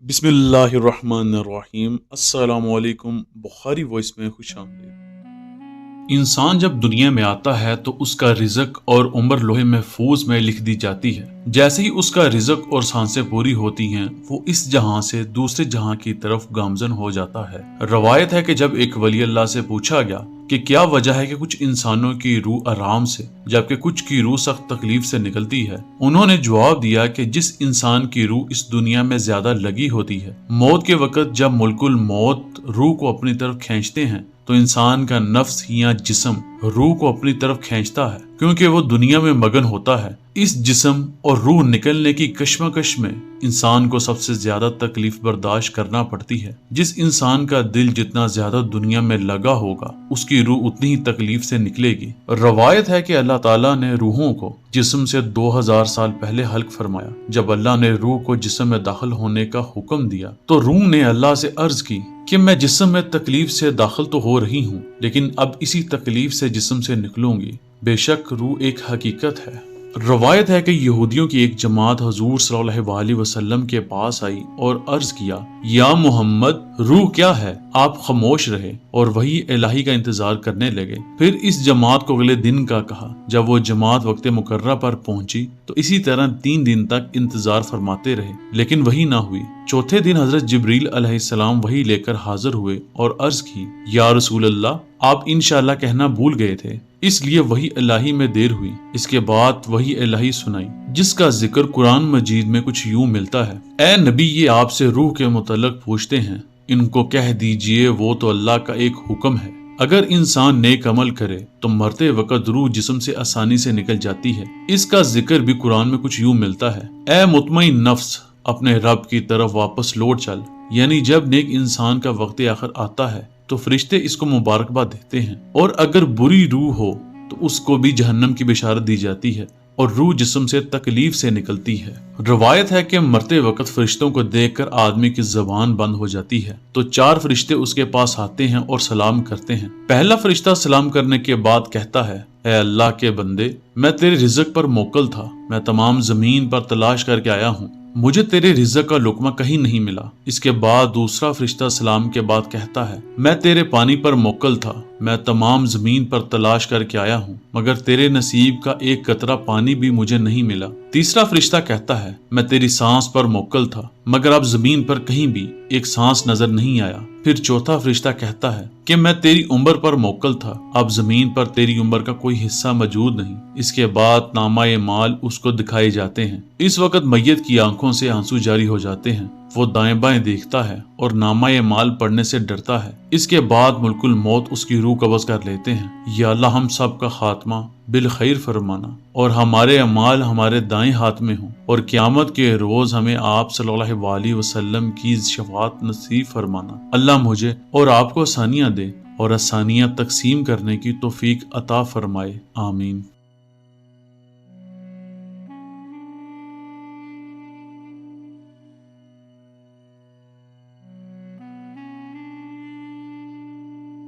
बिस्मिल्लाहिर्रहमानिर्रहीम। अस्सलामुअलैकुम। बुखारी वॉइस में खुश आमदीद। इंसान जब दुनिया में आता है तो उसका रिज़्क और उम्र लोहे महफूज में लिख दी जाती है। जैसे ही उसका रिज़्क और सांसें पूरी होती हैं, वो इस जहां से दूसरे जहां की तरफ गामजन हो जाता है। रवायत है कि जब एक वली अल्लाह से पूछा गया कि क्या वजह है कि कुछ इंसानों की रूह आराम से जबकि कुछ की रूह सख्त तकलीफ से निकलती है, उन्होंने जवाब दिया कि जिस इंसान की रूह इस दुनिया में ज्यादा लगी होती है, मौत के वक्त जब मुल्कुल मौत रूह को अपनी तरफ खींचते हैं तो इंसान का नफ्स या जिस्म रूह को अपनी तरफ खींचता है, क्योंकि वो दुनिया में मगन होता है। इस जिस्म और रूह निकलने की कश्मकश में इंसान को सबसे ज्यादा तकलीफ बर्दाश्त करना पड़ती है। जिस इंसान का दिल जितना ज्यादा दुनिया में लगा होगा, उसकी रूह उतनी ही तकलीफ से निकलेगी। रवायत है कि अल्लाह ताला ने रूहों को जिस्म से 2000 साल पहले हल्क फरमाया। जब अल्लाह ने रूह को जिस्म में दाखिल होने का हुक्म दिया तो रूह ने अल्लाह से अर्ज की कि मैं जिस्म में तकलीफ से दाखिल तो हो रही हूँ, लेकिन अब इसी तकलीफ से जिस्म से निकलूंगी। बेशक रूह एक हकीकत है। रवायत है कि यहूदियों की एक जमात हजूर सल्लल्लाहु अलैहि वसल्लम के पास आई और अर्ज किया, या मोहम्मद, रूह क्या है? आप खामोश रहे और वही इलाही का इंतजार करने लगे। फिर इस जमात को अगले दिन का कहा। जब वो जमात वक्त मुकर्रा पर पहुंची तो इसी तरह 3 दिन तक इंतजार फरमाते रहे, लेकिन वही ना हुई। चौथे दिन हजरत जिब्रील अलैहिस्सलाम वही लेकर हाजिर हुए और अर्ज की, या रसूल अल्लाह, आप इंशाअल्लाह कहना भूल गए थे, इसलिए वही इलाही में देर हुई। इसके बाद वही इलाही सुनाई, जिसका जिक्र कुरान मजीद में कुछ यूं मिलता है, ए नबी, ये आपसे रूह के मुतल्लक पूछते हैं, इनको कह दीजिए वो तो अल्लाह का एक हुक्म है। अगर इंसान नेक अमल करे तो मरते वक्त रूह जिस्म से आसानी से निकल जाती है। इसका जिक्र भी कुरान में कुछ यूं मिलता है, ए मुतमईन नफ्स, अपने रब की तरफ वापस लौट चल। यानी जब नेक इंसान का वक्त आखिर आता है तो फरिश्ते इसको मुबारकबाद देते हैं, और अगर बुरी रूह हो तो उसको भी जहन्नम की बिशारत दी जाती है और रूह जिस्म से तकलीफ से निकलती है। रवायत है कि मरते वक्त फरिश्तों को देखकर आदमी की जबान बंद हो जाती है तो 4 फरिश्ते उसके पास आते हैं और सलाम करते हैं। पहला फरिश्ता सलाम करने के बाद कहता है, ए अल्लाह के बंदे, मैं तेरे रिज़्क पर मोकल था, मैं तमाम जमीन पर तलाश करके आया हूँ, मुझे तेरे रिज़्क का लुकमा कहीं नहीं मिला। इसके बाद दूसरा फरिश्ता सलाम के बाद कहता है, मैं तेरे पानी पर मोकल था, मैं तमाम जमीन पर तलाश करके आया हूँ, मगर तेरे नसीब का एक कतरा पानी भी मुझे नहीं मिला। तीसरा फरिश्ता कहता है, मैं तेरी सांस पर मोकल था, मगर अब जमीन पर कहीं भी एक सांस नजर नहीं आया। फिर चौथा फरिश्ता कहता है कि मैं तेरी उम्र पर मोकल था, अब जमीन पर तेरी उम्र का कोई हिस्सा मौजूद नहीं। इसके बाद नामा-ए माल उसको दिखाए जाते हैं। इस वक्त मैयत की आंखों से आंसू जारी हो जाते हैं। वो दाएं बाएं देखता है और नामा-ए माल पढ़ने से डरता है। इसके बाद मुल्कुल मौत उसकी रूह कब्ज कर लेते हैं। या अल्लाह, हम सब का खात्मा बिल खैर फरमाना और हमारे अमाल हमारे दाएं हाथ में हो, और क़यामत के रोज हमें आप सल्लल्लाहु अलैहि वसल्लम की शफाअत नसीब फरमाना। अल्लाह मुझे और आपको आसानियां दे और आसानियां तकसीम करने की तौफीक अता फरमाए। आमीन।